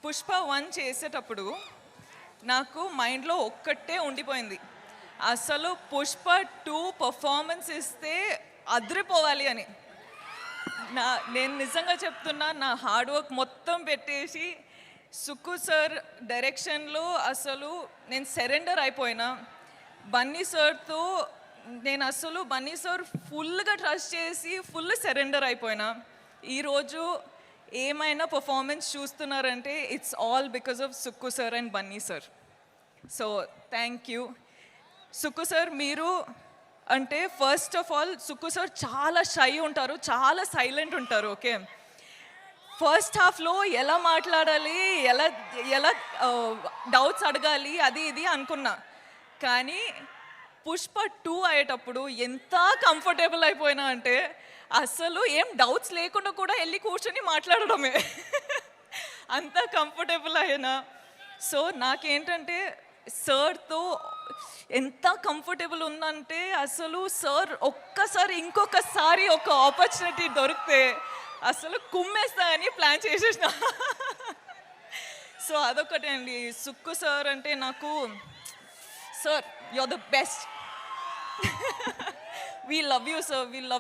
పుష్ప 1 చేసేటప్పుడు నాకు మైండ్లో ఒక్కటే ఉండిపోయింది. అసలు పుష్ప 2 పర్ఫార్మెన్స్ ఇస్తే అదిరిపోవాలి అని. నేను నిజంగా చెప్తున్నా, నా హార్డ్ వర్క్ మొత్తం పెట్టేసి సుక్కు సార్ డైరెక్షన్లో అసలు నేను సరెండర్ అయిపోయినా. బన్నీ సార్తో నేను అసలు బన్నీ సార్ ఫుల్గా ట్రస్ట్ చేసి ఫుల్ సరెండర్ అయిపోయినా. ఈరోజు ఏమైనా పర్ఫార్మెన్స్ చూస్తున్నారంటే it's all because of Sukku sir and Bunny sir. So thank you Sukku sir. మీరు అంటే first of all Sukku sir చాలా షై ఉంటారు, చాలా సైలెంట్ ఉంటారు. ఓకే, ఫస్ట్ హాఫ్లో ఎలా మాట్లాడాలి, ఎలా ఎలా డౌట్స్ అడగాలి అది ఇది అనుకున్నా. కానీ పుష్ప 2 అయ్యేటప్పుడు ఎంత కంఫర్టబుల్ అయిపోయినా అంటే అసలు ఏం డౌట్స్ లేకుండా కూడా వెళ్ళి కూర్చొని మాట్లాడడమే. అంత కంఫర్టబుల్ అయినా. సో నాకేంటంటే సార్తో ఎంత కంఫర్టబుల్ ఉందంటే అసలు సార్ ఒక్కసారి ఇంకొకసారి ఒక ఆపర్చునిటీ దొరికితే అసలు కుమ్మేస్తా అని ప్లాన్ చేసేసిన. సో అదొకటే అండి. సుక్కు సార్ అంటే నాకు sir, you are the best. We love you, sir. We love